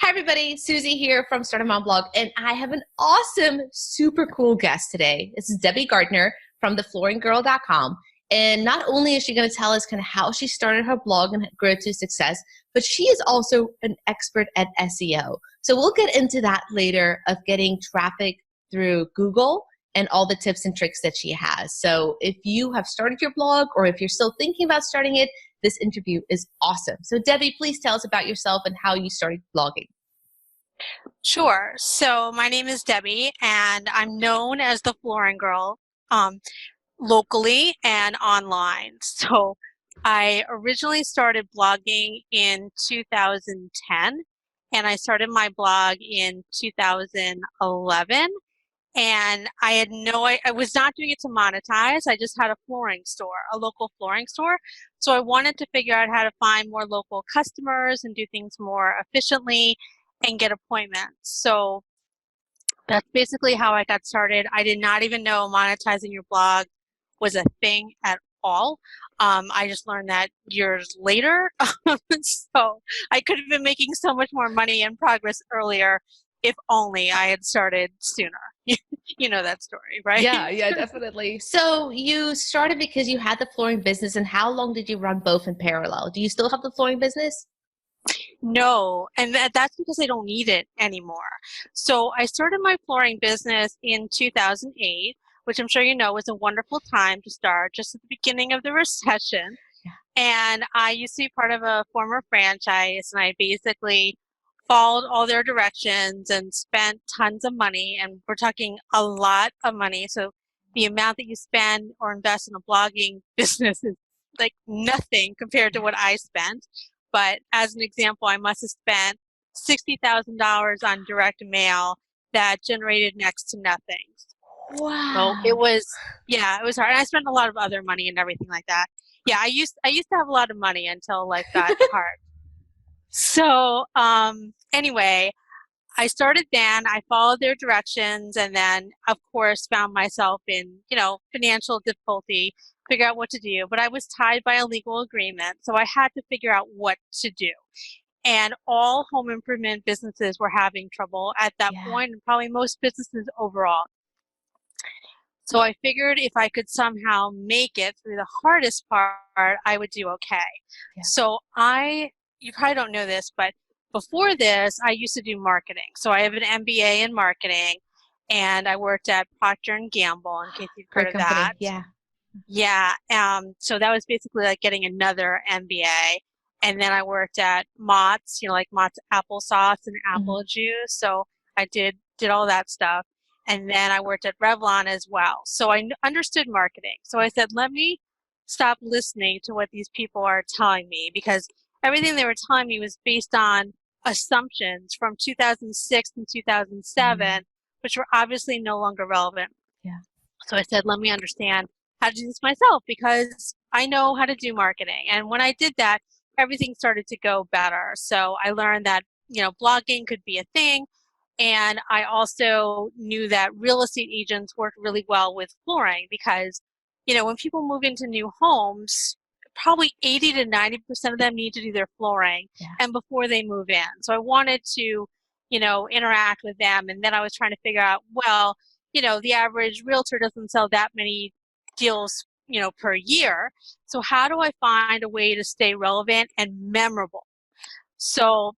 Hi everybody, Susie here from Start a Mom Blog, and I have an awesome, super cool guest today. This is Debbie Gardner from theflooringgirl.com. And not only is she going to tell us kind of how she started her blog and grew to success, but she is also an expert at SEO. So we'll get into that later of getting traffic through Google and all the tips and tricks that she has. So if you have started your blog or if you're still thinking about starting it, this interview is awesome. So Debbie, please tell us about yourself and how you started blogging. Sure. So my name is Debbie, and I'm known as the Flooring Girl locally and online. So I originally started blogging in 2010, and I started my blog in 2011. And I was not doing it to monetize. I just had a flooring store, a local flooring store. So I wanted to figure out how to find more local customers and do things more efficiently and get appointments. So that's basically how I got started. I did not even know monetizing your blog was a thing at all. I just learned that years later. So I could have been making so much more money and progress earlier if only I had started sooner. You know that story, right? Yeah, definitely. So you started because you had the flooring business, and how long did you run both in parallel? Do you still have the flooring business? No, and that's because I don't need it anymore. So I started my flooring business in 2008, which I'm sure you know was a wonderful time to start, just at the beginning of the recession. Yeah. And I used to be part of a former franchise, and I basically followed all their directions and spent tons of money. And we're talking a lot of money. So the amount that you spend or invest in a blogging business is like nothing compared to what I spent. But as an example, I must have spent $60,000 on direct mail that generated next to nothing. So Wow. yeah, it was hard. And I spent a lot of other money and everything like that. Yeah, I used to have a lot of money until life got hard. So anyway, I started then, I followed their directions, and then of course found myself in, financial difficulty, figure out what to do. But I was tied by a legal agreement, so I had to figure out what to do. And all home improvement businesses were having trouble at that Yeah. point, and probably most businesses overall. So I figured if I could somehow make it through the hardest part, I would do okay. Yeah. So you probably don't know this, but before this, I used to do marketing. So I have an MBA in marketing, and I worked at Procter and Gamble, in case you've heard Great of that. company. Yeah. Yeah. So that was basically like getting another MBA. And then I worked at Mott's, like Mott's applesauce and Mhm. apple juice. So I did all that stuff. And then I worked at Revlon as well. So I understood marketing. So I said, let me stop listening to what these people are telling me, because everything they were telling me was based on assumptions from 2006 and 2007, which were obviously no longer relevant. Yeah. So I said, let me understand how to do this myself, because I know how to do marketing. And when I did that, everything started to go better. So I learned that, blogging could be a thing. And I also knew that real estate agents work really well with flooring because, when people move into new homes, probably 80 to 90% of them need to do their flooring Yeah. and before they move in. So I wanted to, interact with them. And then I was trying to figure out, well, the average realtor doesn't sell that many deals, per year. So how do I find a way to stay relevant and memorable? So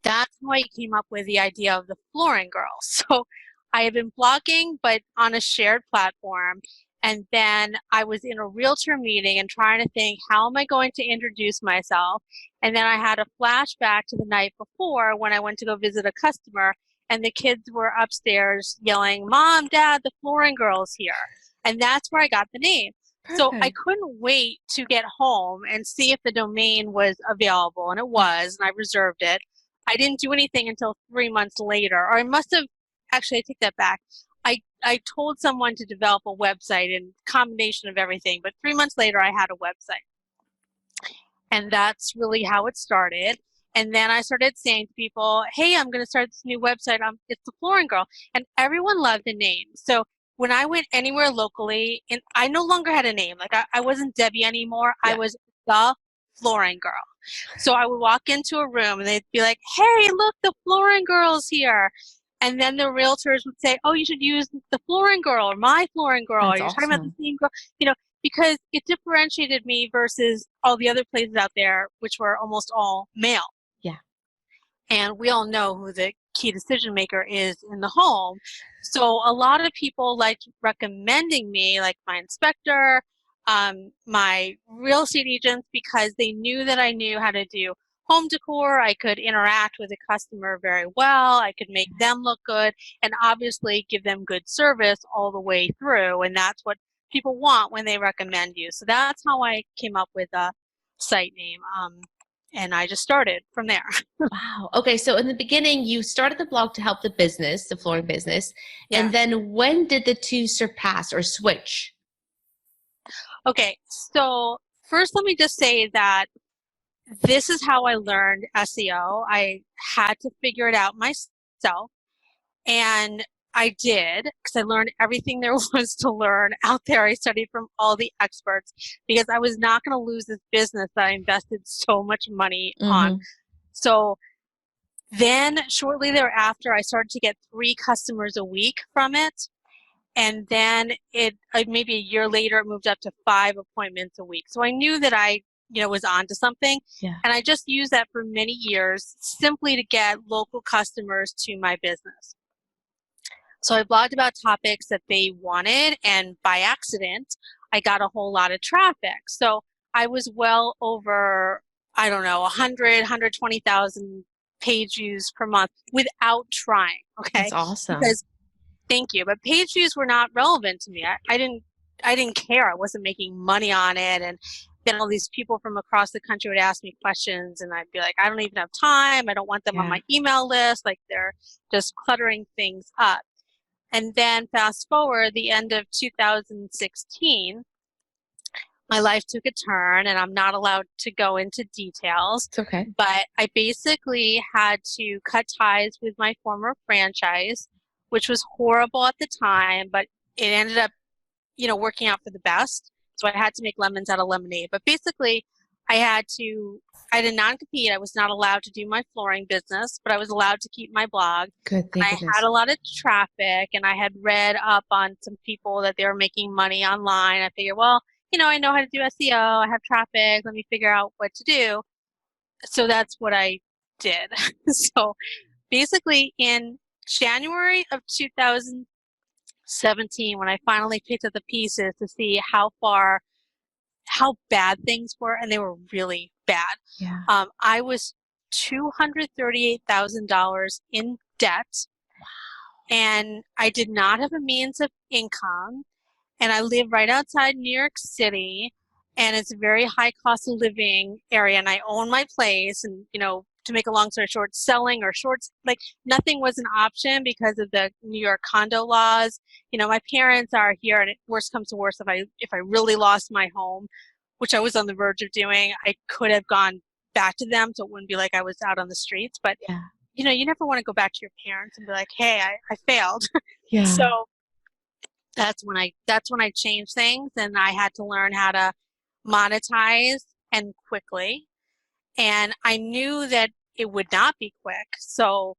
that's how I came up with the idea of the Flooring Girl. So I have been blogging, but on a shared platform. And then I was in a realtor meeting and trying to think, how am I going to introduce myself? And then I had a flashback to the night before when I went to go visit a customer, and the kids were upstairs yelling, Mom, Dad, the Flooring Girl's here. And that's where I got the name. So I Perfect. couldn't wait to get home and see if the domain was available, and it was, and I reserved it. I didn't do anything until 3 months later, or I must have, actually, I take that back. I told someone to develop a website and combination of everything, but 3 months later I had a website. And that's really how it started. And then I started saying to people, hey, I'm going to start this new website. It's the Flooring Girl. And everyone loved the name. So when I went anywhere locally, and I no longer had a name. Like I wasn't Debbie anymore. I Yeah. was the Flooring Girl. So I would walk into a room and they'd be like, hey, look, the flooring girl's here. And then the realtors would say, oh, you should use the flooring girl or my flooring girl. Or That's you're talking about the awesome. same girl, you know, because it differentiated me versus all the other places out there, which were almost all male. Yeah. And we all know who the key decision maker is in the home. So a lot of people liked recommending me, like my inspector, my real estate agents, because they knew that I knew how to do home decor. I could interact with the customer very well. I could make them look good and obviously give them good service all the way through. And that's what people want when they recommend you. So that's how I came up with a site name. And I just started from there. Wow. Okay. So in the beginning, you started the blog to help the business, the flooring business. And Yes. then when did the two surpass or switch? Okay, so first let me just say that this is how I learned SEO. I had to figure it out myself, and I did because I learned everything there was to learn out there. I studied from all the experts because I was not going to lose this business that I invested so much money on. Mm-hmm. So then shortly thereafter, I started to get 3 customers a week from it. And then it maybe a year later, it moved up to 5 appointments a week. So I knew that I, was onto something. Yeah. And I just used that for many years simply to get local customers to my business. So I blogged about topics that they wanted, and by accident, I got a whole lot of traffic. So I was well over, I don't know, 120,000 page views per month without trying, okay? That's awesome. Because thank you. But page views were not relevant to me. I didn't care. I wasn't making money on it. And then all these people from across the country would ask me questions and I'd be like, I don't even have time. I don't want them on Yeah. my email list. Like they're just cluttering things up. And then fast forward the end of 2016, my life took a turn and I'm not allowed to go into details. It's okay. But I basically had to cut ties with my former franchise, which was horrible at the time, but it ended up, working out for the best. So I had to make lemons out of lemonade. But basically, I had a non-compete. I was not allowed to do my flooring business, but I was allowed to keep my blog. Good. And Thank I goodness. had a lot of traffic, and I had read up on some people that they were making money online. I figured, well, I know how to do SEO. I have traffic. Let me figure out what to do. So that's what I did. So basically in January of 2017, when I finally picked up the pieces to see how bad things were, and they were really bad. Yeah. I was $238,000 in debt, and I did not have a means of income. And I live right outside New York City, and it's a very high cost of living area, and I own my place. And to make a long story short, selling or shorts, like nothing was an option because of the New York condo laws. My parents are here, and worst comes to worst, if I really lost my home, which I was on the verge of doing, I could have gone back to them, so it wouldn't be like I was out on the streets. But Yeah. you never want to go back to your parents and be like, hey, I failed. Yeah. So that's when I changed things, and I had to learn how to monetize and quickly. And I knew that it would not be quick. So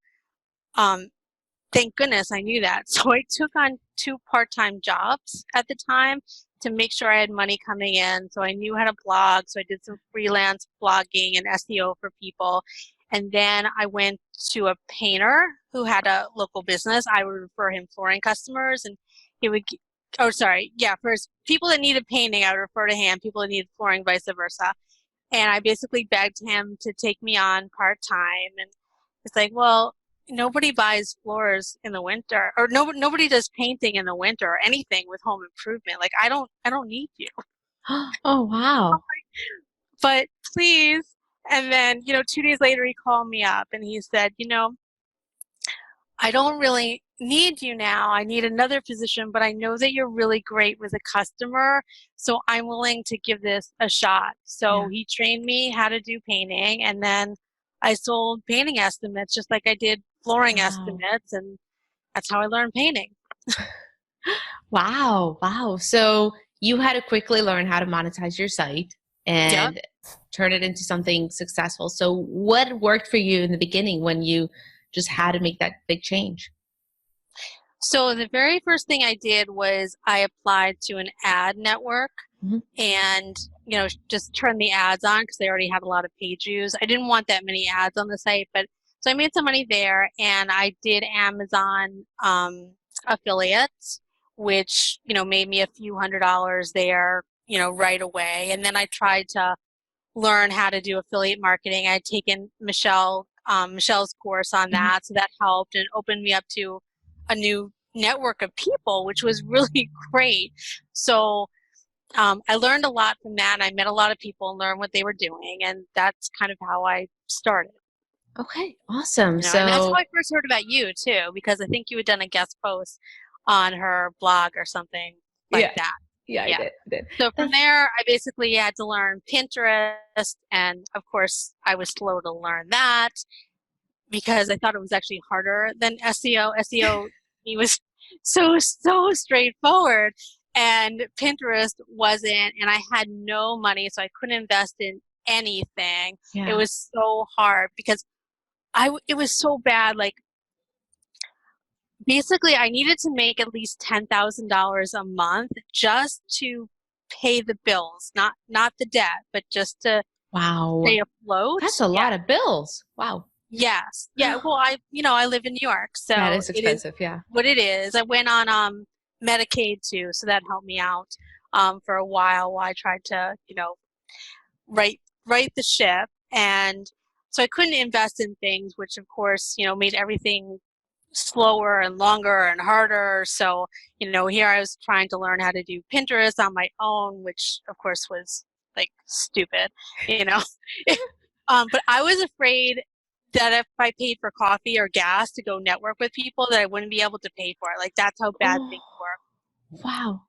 thank goodness I knew that. So I took on 2 part-time jobs at the time to make sure I had money coming in. So I knew how to blog. So I did some freelance blogging and SEO for people. And then I went to a painter who had a local business. I would refer him flooring customers, and he would, for people that needed painting, I would refer to him. People that needed flooring, vice versa. And I basically begged him to take me on part-time. And it's like, well, nobody buys floors in the winter, or nobody does painting in the winter or anything with home improvement. Like I don't need you. Oh, wow. But please. And then, 2 days later he called me up and he said, I don't really need you now. I need another position, but I know that you're really great with a customer, so I'm willing to give this a shot. So he trained me how to do painting, and then I sold painting estimates just like I did flooring estimates, and that's how I learned painting. Wow. Wow. So you had to quickly learn how to monetize your site. Yep. and turn it into something successful. So what worked for you in the beginning when you just had to make that big change? So the very first thing I did was I applied to an ad network Mhm. and, just turned the ads on because they already had a lot of page views. I didn't want that many ads on the site, but so I made some money there and I did Amazon affiliates, which, made me a few $100s there, right away. And then I tried to learn how to do affiliate marketing. I'd taken Michelle's course on Mhm. that, so that helped and opened me up to a new network of people, which was really great. So I learned a lot from that, and I met a lot of people and learned what they were doing, and that's kind of how I started. Okay, awesome. And that's how So I first heard about you too, because I think you had done a guest post on her blog or something like yeah, that. yeah, I Yeah. did. I did. So from That's there, I basically had to learn Pinterest, and of course, I was slow to learn that because I thought it was actually harder than SEO. SEO, it was so straightforward, and Pinterest wasn't, and I had no money, so I couldn't invest in anything. It yeah. was so hard because it was so bad. Like basically, I needed to make at least $10,000 a month just to pay the bills, not the debt, but just to Wow. stay afloat. That's a Yeah. lot of bills. Wow. Yes. Yeah. Well, I live in New York, That so is it is expensive. Yeah. what it is. I went on Medicaid too, so that helped me out for a while I tried to, right right the ship. And so I couldn't invest in things, which of course, made everything slower and longer and harder. So, here I was trying to learn how to do Pinterest on my own, which of course was like stupid, you know. But I was afraid that if I paid for coffee or gas to go network with people, that I wouldn't be able to pay for it. Like that's how bad Oh, things were. wow.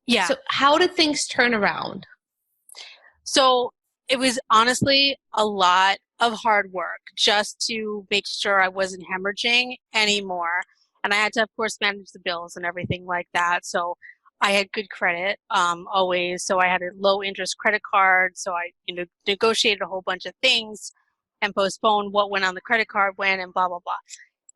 Yeah. So how did things turn around? So it was honestly a lot of hard work just to make sure I wasn't hemorrhaging anymore. And I had to, of course, manage the bills and everything like that. So I had good credit always. So I had a low interest credit card. So I, negotiated a whole bunch of things and postponed what went on the credit card when and blah, blah, blah.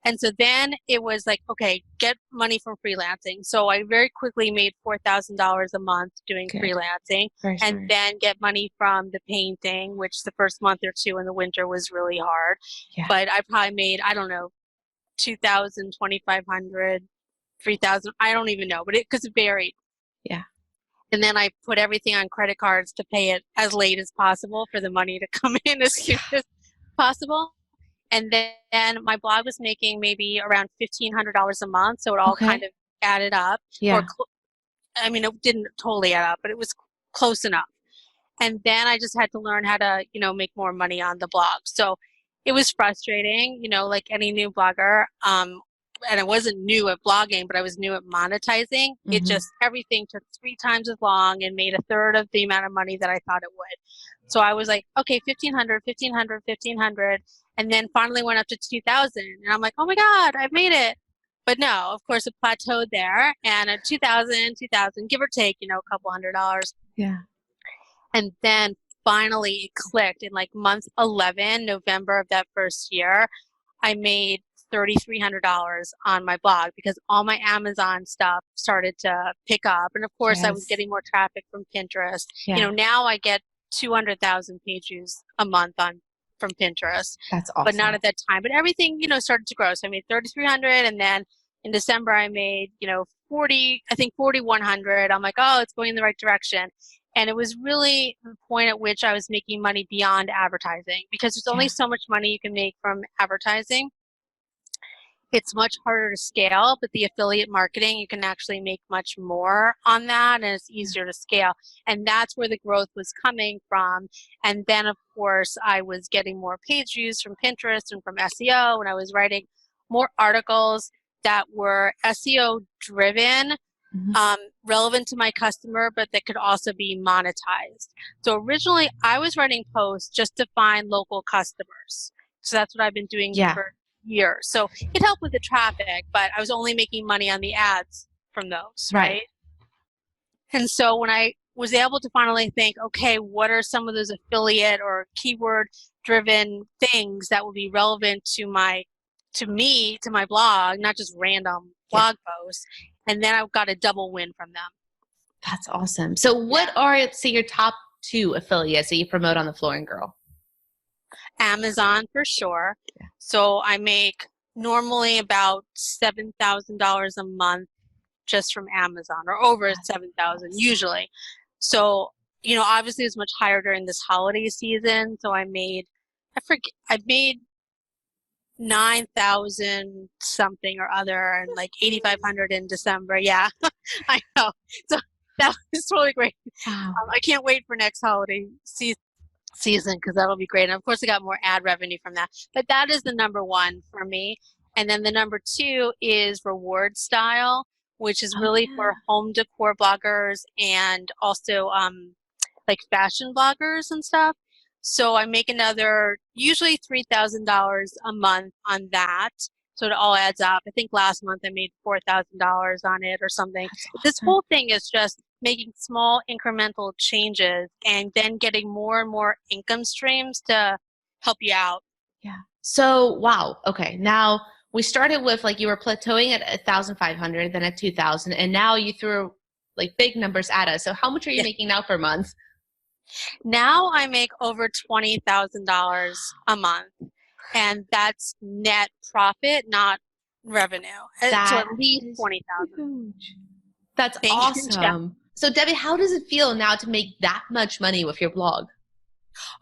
And so then it was like, okay, get money from freelancing. So I very quickly made $4,000 a month doing Okay. freelancing, Very and smart. then get money from the painting, which the first month or two in the winter was really hard. Yeah. But I probably made, I don't know, 2,000, 2,500, 3,000. I don't even know, but because it varied. Yeah. And then I put everything on credit cards to pay it as late as possible for the money to come in as soon as possible. And then my blog was making maybe around $1,500 a month. So it all kind Okay. of added up. Or, Yeah. I mean, it didn't totally add up, but it was close enough. And then I just had to learn how to, make more money on the blog. So it was frustrating, like any new blogger. And I wasn't new at blogging, but I was new at monetizing. It Hmm. just, everything took 3 times as long and made a third of the amount of money that I thought it would. So I was like, okay, 1,500, 1,500, 1,500. And then finally went up to 2,000. And I'm like, oh my God, I've made it. But no, of course, it plateaued there. And at 2,000, 2,000, give or take, a couple $100s. Yeah. And then finally it clicked in like month 11, November of that first year. I made $3,300 on my blog because all my Amazon stuff started to pick up. And of course, I was Yes. getting more traffic from Pinterest. Yeah. Now I get 200,000 page views a month from Pinterest, That's but not awesome. at that time. But everything, started to grow. So I made 3,300, and then in December I made, 40, I think 4,100. I'm like, oh, it's going in the right direction. And it was really the point at which I was making money beyond advertising because there's only Yeah. so much money you can make from advertising. It's much harder to scale, but the affiliate marketing, you can actually make much more on that, and it's easier to scale. And that's where the growth was coming from. And then, of course, I was getting more page views from Pinterest and from SEO, and I was writing more articles that were SEO driven, Hmm. relevant to my customer, but that could also be monetized. So originally, I was writing posts just to find local customers. So that's what I've been doing Yeah. for years. So it helped with the traffic, but I was only making money on the ads from those, Right. right? And so when I was able to finally think, okay, what are some of those affiliate or keyword driven things that will be relevant to my blog, not just random Yeah. blog posts. And then I've got a double win from them. That's awesome. So what are, say, your top 2 affiliates that you promote on the Flooring Girl? Amazon for sure. Yeah. So I make normally about $7,000 a month just from Amazon, or over 7,000 usually. So, obviously it's much higher during this holiday season. So I made 9,000 something or other, and like 8,500 in December. Yeah, I know. So that was totally great. Wow. I can't wait for next holiday season because that'll be great. And of course, I got more ad revenue from that. But that is the number 1 for me. And then the number 2 is reward style, which is really for home decor bloggers and also like fashion bloggers and stuff. So I make another usually $3,000 a month on that. So it all adds up. I think last month I made $4,000 on it or something. Awesome. This whole thing is just making small incremental changes and then getting more and more income streams to help you out. Yeah. So, wow. Okay. Now we started with like you were plateauing at 1,500, then at 2,000, and now you threw like big numbers at us. So how much are you making now per month? Now I make over $20,000 a month, and that's net profit, not revenue. So at least 20,000. That's awesome. So Debbie, how does it feel now to make that much money with your blog?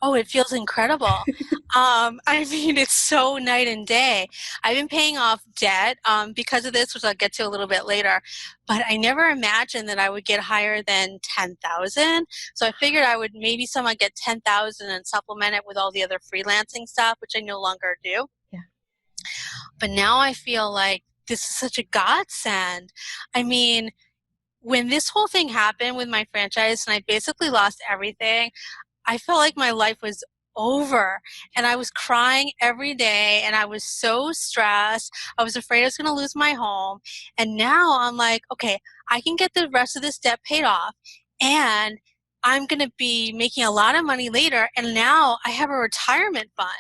Oh, it feels incredible. I mean, it's so night and day. I've been paying off debt because of this, which I'll get to a little bit later. But I never imagined that I would get higher than 10,000. So I figured I would maybe somehow get 10,000 and supplement it with all the other freelancing stuff, which I no longer do. Yeah. But now I feel like this is such a godsend. I mean, when this whole thing happened with my franchise and I basically lost everything, I felt like my life was over and I was crying every day and I was so stressed. I was afraid I was going to lose my home. And now I'm like, okay, I can get the rest of this debt paid off and I'm going to be making a lot of money later. And now I have a retirement fund.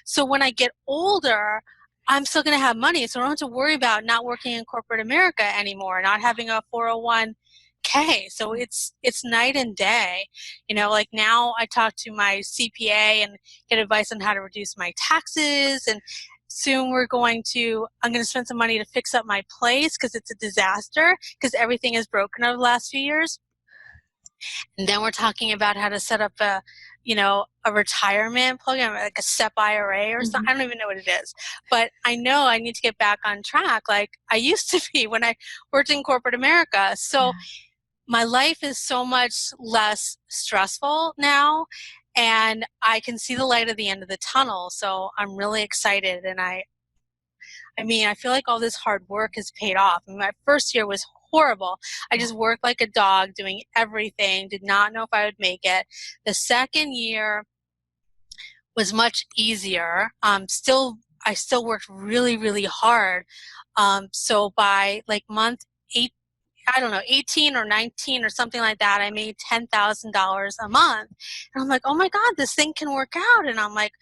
So when I get older, I'm still going to have money. So I don't have to worry about not working in corporate America anymore, not having a 401k. So it's night and day. Like now I talk to my CPA and get advice on how to reduce my taxes. And soon I'm going to spend some money to fix up my place because it's a disaster because everything is broken over the last few years. And then we're talking about how to set up a retirement program, like a SEP IRA or something. I don't even know what it is, but I know I need to get back on track like I used to be when I worked in corporate America. So my life is so much less stressful now and I can see the light at the end of the tunnel. So I'm really excited. And I feel like all this hard work has paid off. My first year was horrible. I just worked like a dog doing everything, did not know if I would make it. The second year was much easier. I still worked really, really hard. So by like month 18 or 19 or something like that, I made $10,000 a month. And I'm like, oh my God, this thing can work out. And I'm like,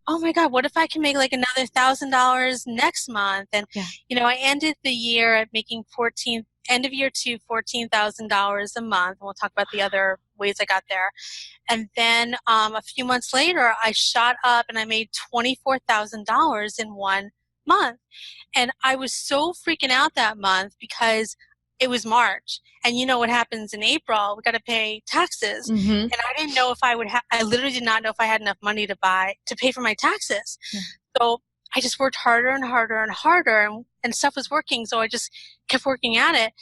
oh my God, what if I can make like another $1,000 next month? And, I ended the year at making end of year 2, $14,000 a month. We'll talk about the other ways I got there. And then a few months later, I shot up and I made $24,000 in 1 month. And I was so freaking out that month because it was March. And you know what happens in April? We got to pay taxes. And I didn't know if I would I literally did not know if I had enough money to pay for my taxes. So I just worked harder and harder and harder and stuff was working. So I just kept working at it.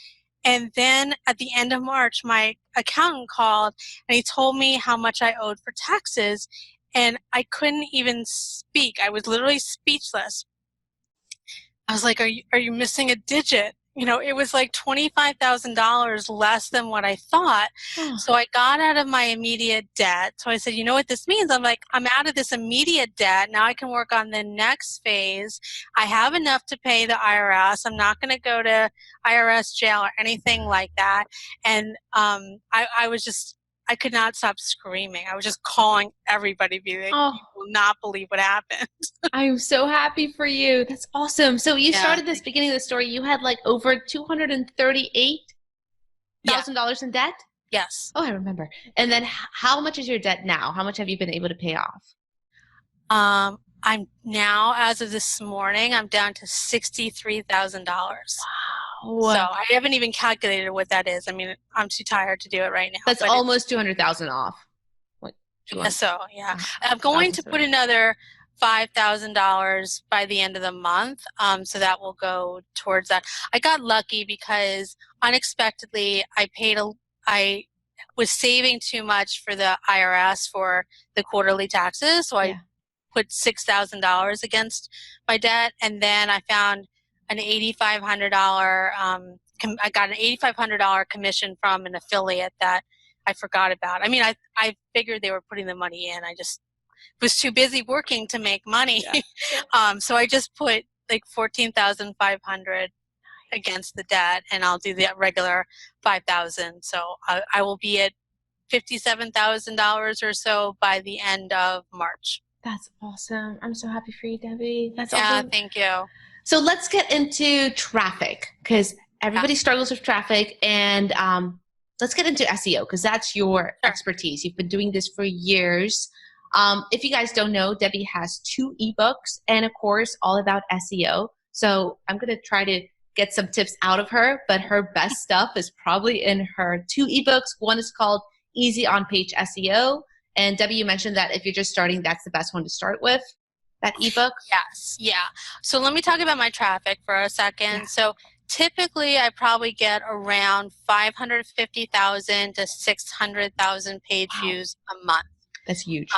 And then at the end of March, my accountant called and he told me how much I owed for taxes. And I couldn't even speak. I was literally speechless. I was like, are you missing a digit? it was like $25,000 less than what I thought. Oh, So I got out of my immediate debt. So I said, you know what this means? I'm like, I'm out of this immediate debt. Now I can work on the next phase. I have enough to pay the IRS. I'm not going to go to IRS jail or anything like that. And I was just, I could not stop screaming. I was just calling everybody, being like, oh, you will not believe what happened. I'm so happy for you. That's awesome. So you Yeah. started this beginning of the story. You had like over $238,000 in debt? Yes. Oh, I remember. And then how much is your debt now? How much have you been able to pay off? I'm now, as of this morning, I'm down to $63,000. So Wow. I haven't even calculated what that is. I mean, I'm too tired to do it right now. That's But almost 200,000 off. What? so yeah, I'm going to put another $5,000 by the end of the month. So that will go towards that. I got lucky because unexpectedly I was saving too much for the IRS for the quarterly taxes. So I put $6,000 against my debt, and then I found an $8,500. I got an $8,500 commission from an affiliate that I forgot about. I mean, I figured they were putting the money in. I just was too busy working to make money. Yeah. So I just put like $14,500 against the debt, and I'll do the regular $5,000. So I will be at $57,000 or so by the end of March. That's awesome. I'm so happy for you, Debbie. That's Yeah, awesome. thank you. So let's get into traffic because everybody struggles with traffic, and let's get into SEO because that's your expertise. You've been doing this for years. If you guys don't know, Debbie has 2 ebooks and a course all about SEO. So I'm going to try to get some tips out of her, but her best stuff is probably in her 2 ebooks. One is called Easy On-Page SEO. And Debbie, you mentioned that if you're just starting, that's the best one to start with, that ebook. Yes, yeah. So let me talk about my traffic for a second. Yeah. So typically I probably get around 550,000 to 600,000 page views a month. That's huge.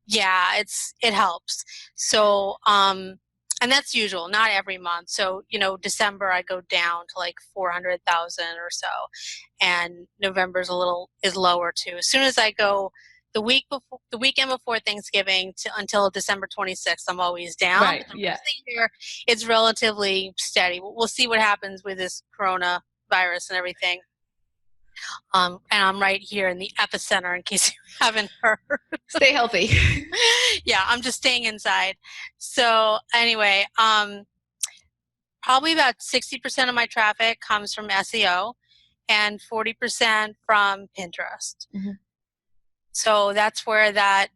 Yeah, it helps. So, and that's usual, not every month. So, December I go down to like 400,000 or so, and November's is lower too. As soon as I go the weekend before Thanksgiving until December 26th, I'm always down. Right. Yeah. Year, it's relatively steady. We'll see what happens with this coronavirus and everything. And I'm right here in the epicenter in case you haven't heard. Stay healthy. Yeah, I'm just staying inside. So anyway, probably about 60% of my traffic comes from SEO and 40% from Pinterest. Mm-hmm. So that's where the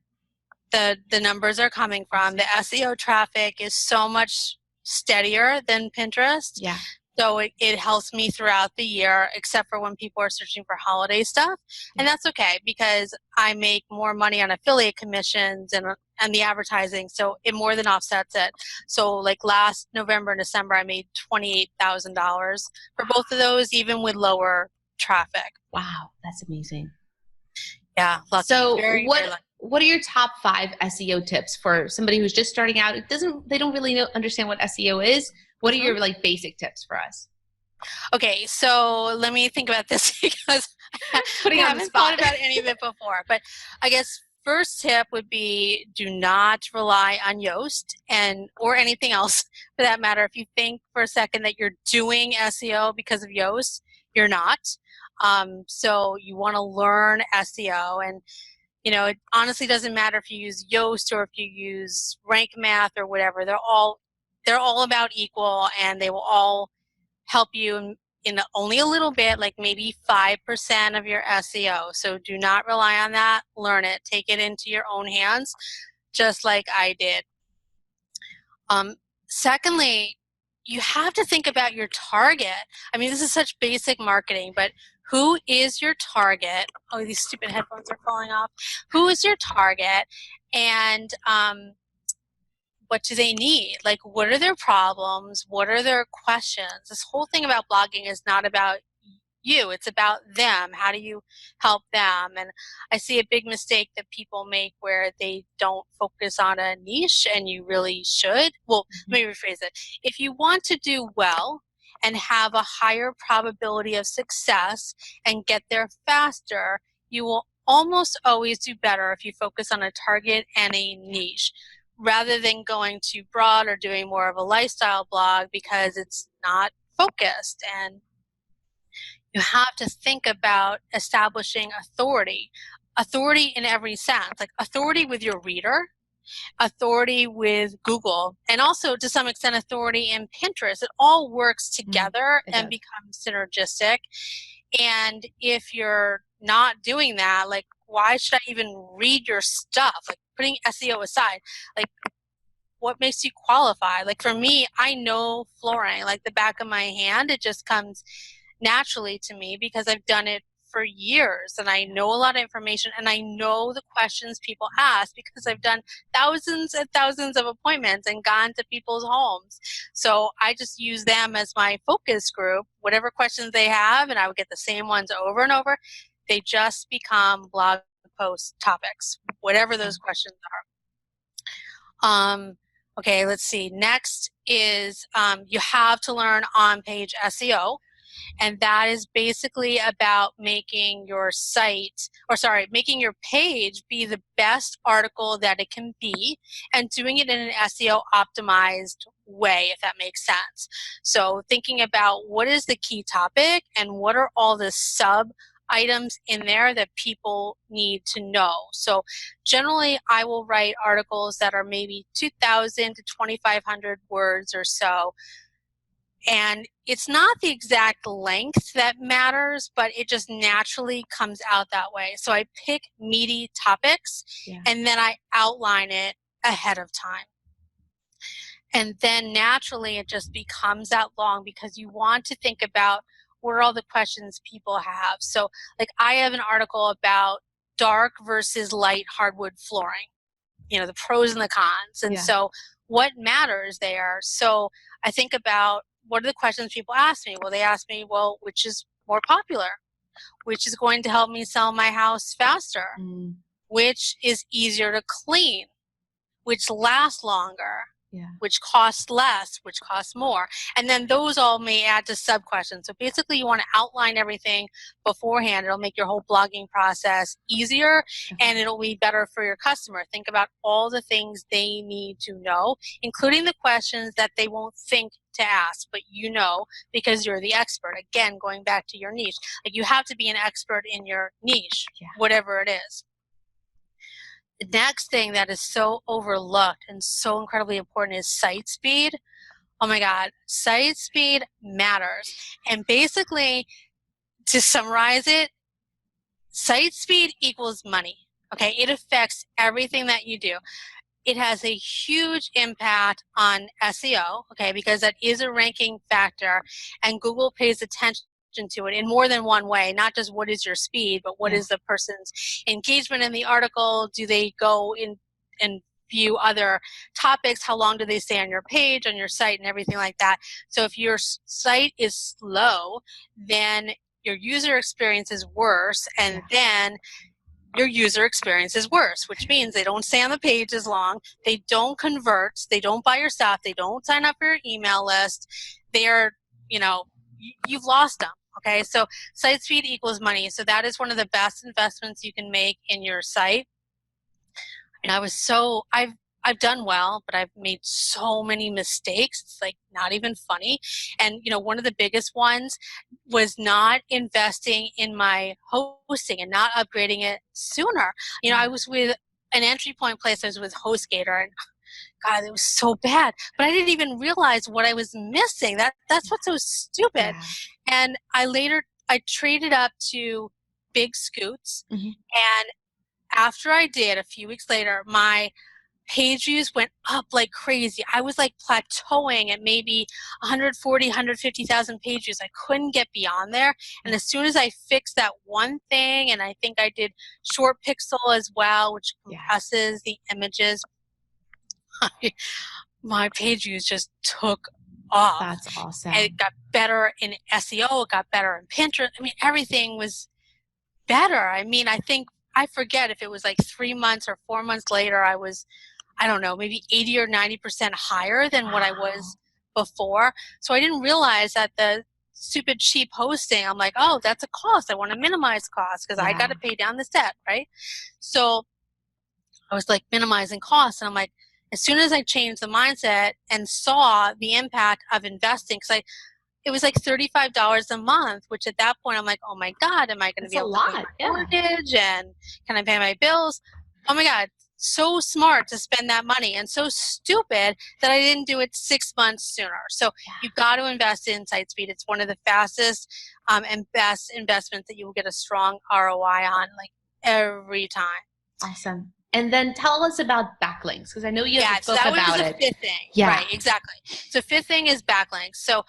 numbers are coming from. The SEO traffic is so much steadier than Pinterest. Yeah. So it helps me throughout the year, except for when people are searching for holiday stuff. And that's okay because I make more money on affiliate commissions and the advertising, so it more than offsets it. So like last November and December, I made $28,000 for both of those, even with lower traffic. Wow, that's amazing. Yeah. Lucky. So very lucky. What are your top 5 SEO tips for somebody who's just starting out? They don't really understand what SEO is. What are your like basic tips for us? Okay, so let me think about this because I haven't thought about any of it before. But I guess first tip would be do not rely on Yoast or anything else for that matter. If you think for a second that you're doing SEO because of Yoast, you're not. So you want to learn SEO, and it honestly doesn't matter if you use Yoast or if you use Rank Math or whatever. They're all about equal, and they will all help you in only a little bit, like maybe 5% of your SEO. So do not rely on that. Learn it. Take it into your own hands, just like I did. Secondly, you have to think about your target. I mean, this is such basic marketing, but who is your target? Oh, these stupid headphones are falling off. Who is your target? And what do they need? Like, what are their problems? What are their questions? This whole thing about blogging is not about you. It's about them. How do you help them? And I see a big mistake that people make where they don't focus on a niche, and you really should. Well, let me rephrase it. If you want to do well and have a higher probability of success and get there faster, you will almost always do better if you focus on a target and a niche rather than going too broad or doing more of a lifestyle blog because it's not focused. And you have to think about establishing authority in every sense, like authority with your reader, authority with Google, and also to some extent authority in Pinterest. It all works together and becomes synergistic. And if you're not doing that, like, why should I even read your stuff? Like, putting SEO aside, like, what makes you qualify? Like, for me, I know flooring like the back of my hand. It just comes naturally to me because I've done it for years, and I know a lot of information, and I know the questions people ask because I've done thousands and thousands of appointments and gone to people's homes. So I just use them as my focus group, whatever questions they have, and I would get the same ones over and over. They just become blog post topics, whatever those questions are. Okay, let's see. Next is you have to learn on-page SEO. And that is basically about making your making your page be the best article that it can be and doing it in an SEO optimized way, if that makes sense. So thinking about what is the key topic and what are all the sub items in there that people need to know. So generally I will write articles that are maybe 2,000 to 2,500 words or so. And it's not the exact length that matters, but it just naturally comes out that way. So I pick meaty topics and then I outline it ahead of time. And then naturally it just becomes that long because you want to think about what are all the questions people have. So like I have an article about dark versus light hardwood flooring, the pros and the cons. And so what matters there? So I think about, what are the questions people ask me? Well, they ask me, well, which is more popular? Which is going to help me sell my house faster? Which is easier to clean? Which lasts longer? Which costs less? Which costs more? And then those all may add to sub-questions. So basically you want to outline everything beforehand. It'll make your whole blogging process easier and it'll be better for your customer. Think about all the things they need to know, including the questions that they won't think to ask, but because you're the expert. Again, going back to your niche. Like you have to be an expert in your niche, whatever it is. The next thing that is so overlooked and so incredibly important is site speed. Oh my God, site speed matters. And basically, to summarize it, site speed equals money. Okay, it affects everything that you do. It has a huge impact on SEO, okay, because that is a ranking factor, and Google pays attention to it in more than one way, not just what is your speed, but what is the person's engagement in the article. Do they go in and view other topics? How long do they stay on your page, on your site, and everything like that? So if your site is slow, then your user experience is worse, and then your user experience is worse, which means they don't stay on the page as long, they don't convert, they don't buy your stuff, they don't sign up for your email list. They're, you've lost them. Okay, so site speed equals money. So that is one of the best investments you can make in your site. And I've done well, but I've made so many mistakes. It's like not even funny. And one of the biggest ones was not investing in my hosting and not upgrading it sooner. I was with an entry point place. I was with HostGator, and God, it was so bad. But I didn't even realize what I was missing. That's what's so stupid. And I traded up to Big Scoots. And after I did, a few weeks later, my page views went up like crazy. I was like plateauing at maybe 140, 150,000 page views. I couldn't get beyond there. And as soon as I fixed that one thing, and I think I did short pixel as well, which compresses the images, my page views just took off. That's awesome. And it got better in SEO. It got better in Pinterest. I mean, everything was better. I mean, I forget if it was like 3 months or 4 months later, I was, I don't know, maybe 80 or 90% higher than what I was before. So I didn't realize that the stupid cheap hosting, I'm like, oh, that's a cost. I want to minimize costs because I got to pay down this debt, right? So I was like minimizing costs, and I'm like, as soon as I changed the mindset and saw the impact of investing, because it was like $35 a month, which at that point I'm like, oh my God, am I going to be able to pay my mortgage and can I pay my bills? Oh my God, so smart to spend that money and so stupid that I didn't do it 6 months sooner. So you've got to invest in SiteSpeed. It's one of the fastest and best investments that you will get a strong ROI on, like every time. Awesome. And then tell us about backlinks, because I know you have a book that about was it. the fifth thing. Yeah. Right, exactly. So fifth thing is backlinks. So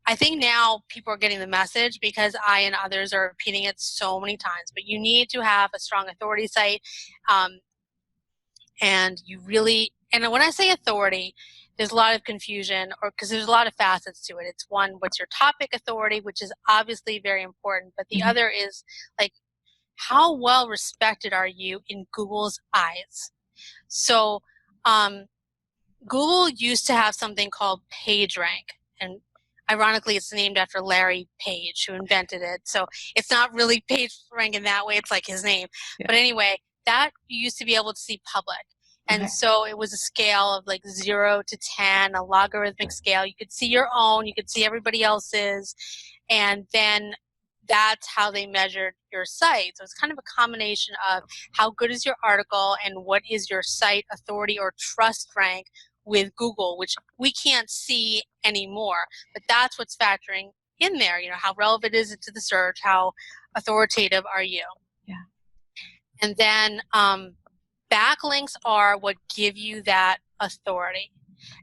I think now people are getting the message because I and others are repeating it so many times, but you need to have a strong authority site. And you really, and when I say authority, there's a lot of confusion, or because there's a lot of facets to it. It's one, what's your topic authority, which is obviously very important, but the other is like, how well respected are you in Google's eyes? So Google used to have something called PageRank, and ironically it's named after Larry Page, who invented it. So it's not really PageRank in that way, it's like his name. But anyway, that you used to be able to see public. And so it was a scale of like 0 to 10, a logarithmic scale. You could see your own, you could see everybody else's, and then that's how they measured your site. So it's kind of a combination of how good is your article and what is your site authority or trust rank with Google, which we can't see anymore. But that's what's factoring in there. You know, how relevant is it to the search? How authoritative are you? Yeah. And then backlinks are what give you that authority.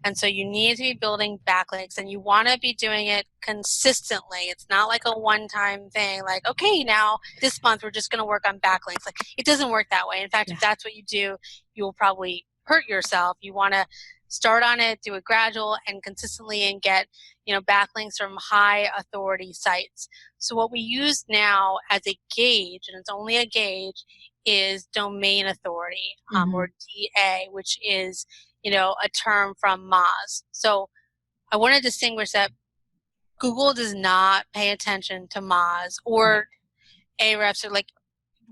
And so you need to be building backlinks, and you want to be doing it consistently. It's not like a one-time thing, like, okay, now this month we're just going to work on backlinks. Like, it doesn't work that way. In fact, if that's what you do, you will probably hurt yourself. You want to start on it, do it gradual and consistently, and get, you know, backlinks from high authority sites. So what we use now as a gauge, and it's only a gauge, is domain authority, or DA, which is, you know, a term from Moz. So I want to distinguish that Google does not pay attention to Moz or Ahrefs, or like,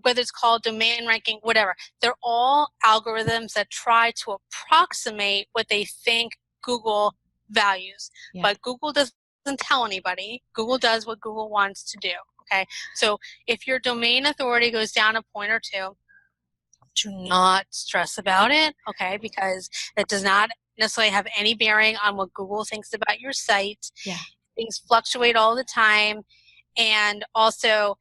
whether it's called domain ranking, whatever. They're all algorithms that try to approximate what they think Google values. But Google doesn't tell anybody. Google does what Google wants to do. Okay, so if your domain authority goes down a point or two, do not stress about it, okay, because that does not necessarily have any bearing on what Google thinks about your site. Things fluctuate all the time, and also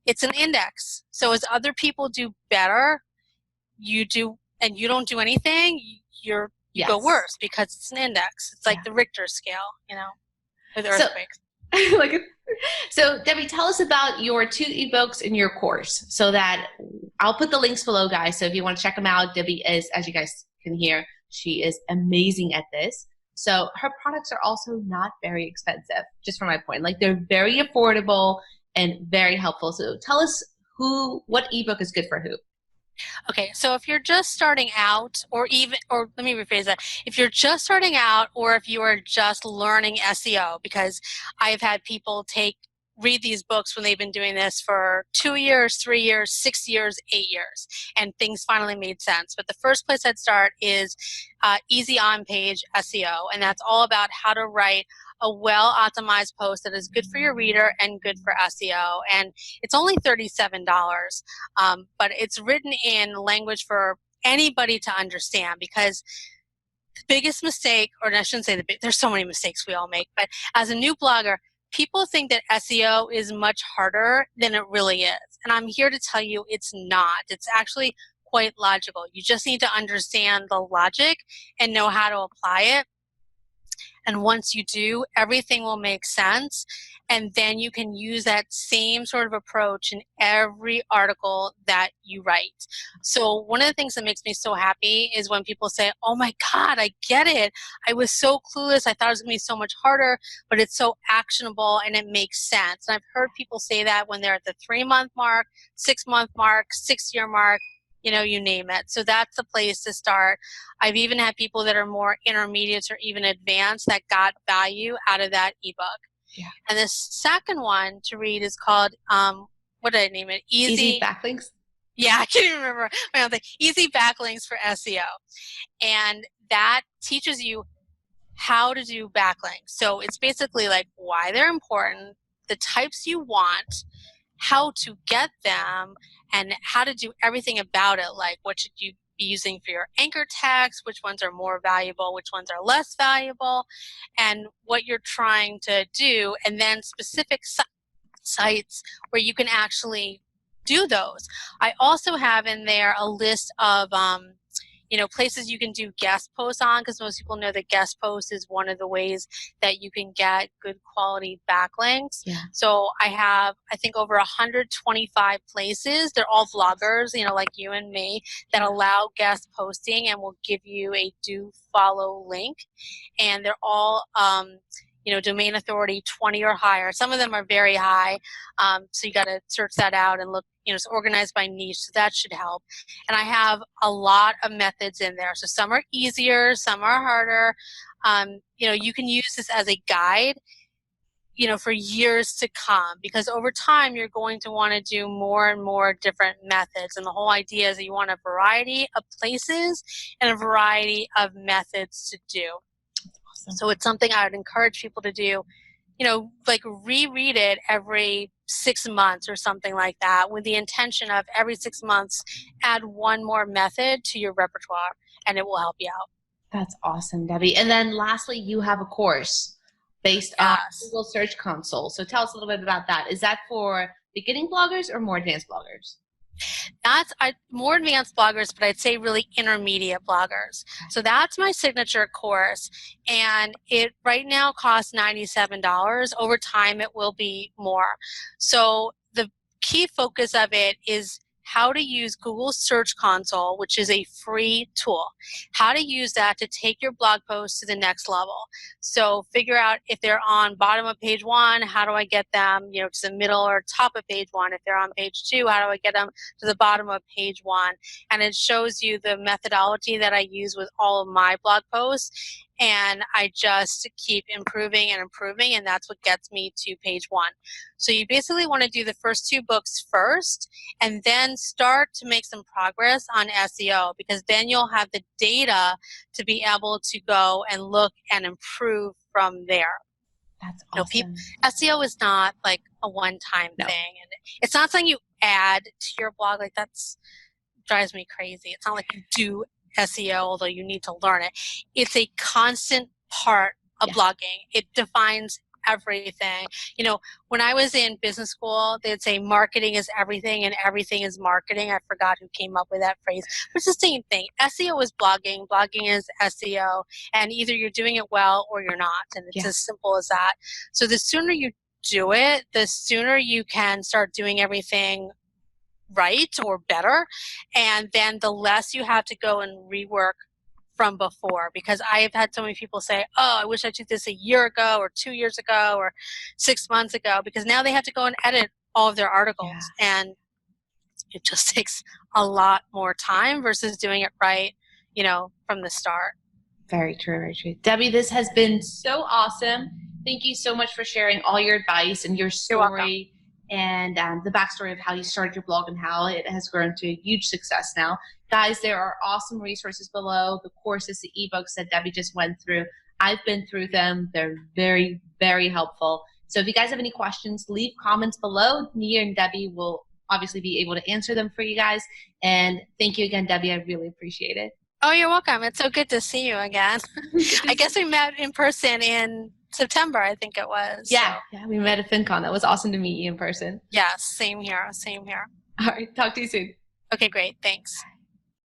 it's an index. So as other people do better, you do, and you don't do anything, you go worse because it's an index. It's like the Richter scale, you know, with earthquakes. So Debbie, tell us about your 2 ebooks in your course, so that I'll put the links below, guys. So if you want to check them out, Debbie is, as you guys can hear, she is amazing at this. So her products are also not very expensive, just from my point. Like, they're very affordable and very helpful. So tell us what ebook is good for who. Okay, so if you're just starting out, or let me rephrase that. If you're just starting out, or if you are just learning SEO, because I've had people read these books when they've been doing this for 2 years, 3 years, 6 years, 8 years, and things finally made sense. But the first place I'd start is Easy On-Page SEO, and that's all about how to write a well-optimized post that is good for your reader and good for SEO. And it's only $37, but it's written in language for anybody to understand, because the biggest mistake, or I shouldn't say there's so many mistakes we all make, but as a new blogger, people think that SEO is much harder than it really is. And I'm here to tell you it's not. It's actually quite logical. You just need to understand the logic and know how to apply it. And once you do, everything will make sense. And then you can use that same sort of approach in every article that you write. So one of the things that makes me so happy is when people say, oh my God, I get it. I was so clueless. I thought it was going to be so much harder, but it's so actionable and it makes sense. And I've heard people say that when they're at the 3-month mark, 6-month mark, 6-year mark. you name it. So that's the place to start. I've even had people that are more intermediate or even advanced that got value out of that ebook. Yeah. And the second one to read is called, what did I name it? Easy Backlinks? Yeah, I can't even remember my own thing. Easy Backlinks for SEO. And that teaches you how to do backlinks. So it's basically like why they're important, the types you want, how to get them, and how to do everything about it. Like what should you be using for your anchor text, which ones are more valuable, which ones are less valuable, and what you're trying to do, and then specific sites where you can actually do those. I also have in there a list of places you can do guest posts on, because most people know that guest post is one of the ways that you can get good quality backlinks. Yeah. So I have, I think, over 125 places. They're all vloggers, like you and me, that allow guest posting and will give you a do follow link. And they're all domain authority 20 or higher. Some of them are very high, so you got to search that out and look. It's organized by niche, so that should help. And I have a lot of methods in there. So some are easier, some are harder. You can use this as a guide, for years to come, because over time you're going to want to do more and more different methods. And the whole idea is that you want a variety of places and a variety of methods to do. Awesome. So it's something I would encourage people to do, like reread it every 6 months or something like that, with the intention of every 6 months add one more method to your repertoire, and it will help you out. That's awesome, Debbie. And then lastly, you have a course based on Google Search Console. So tell us a little bit about that. Is that for beginning bloggers or more advanced bloggers? That's more advanced bloggers, but I'd say really intermediate bloggers. So that's my signature course, and it right now costs $97. Over time, it will be more. So the key focus of it is how to use Google Search Console, which is a free tool, how to use that to take your blog posts to the next level. So figure out if they're on bottom of page 1, how do I get them, to the middle or top of page 1? If they're on page 2, how do I get them to the bottom of page 1? And it shows you the methodology that I use with all of my blog posts. And I just keep improving and improving, and that's what gets me to page 1. So you basically want to do the first 2 books first, and then start to make some progress on SEO, because then you'll have the data to be able to go and look and improve from there. That's awesome. SEO is not like a one-time thing, and it's not something you add to your blog. Like that's drives me crazy. It's not like you do SEO, although you need to learn it. It's a constant part of blogging. It defines everything. When I was in business school, they'd say marketing is everything and everything is marketing. I forgot who came up with that phrase. But it's the same thing. SEO is blogging. Blogging is SEO. And either you're doing it well or you're not. And it's as simple as that. So the sooner you do it, the sooner you can start doing everything right or better, and then the less you have to go and rework from before. Because I have had so many people say, oh, I wish I did this a year ago or 2 years ago or 6 months ago, because now they have to go and edit all of their articles, and it just takes a lot more time versus doing it right, from the start. Very true, very true. Debbie, this has been so awesome. Thank you so much for sharing all your advice and your story and the backstory of how you started your blog and how it has grown to a huge success now. Guys, there are awesome resources below. The courses, the ebooks that Debbie just went through. I've been through them. They're very, very helpful. So if you guys have any questions, leave comments below. Me and Debbie will obviously be able to answer them for you guys. And thank you again, Debbie. I really appreciate it. Oh, you're welcome. It's so good to see you again. I guess we met in person in September, I think it was. Yeah, we met at FinCon. That was awesome to meet you in person. Yeah, same here. Same here. All right, talk to you soon. Okay, great. Thanks.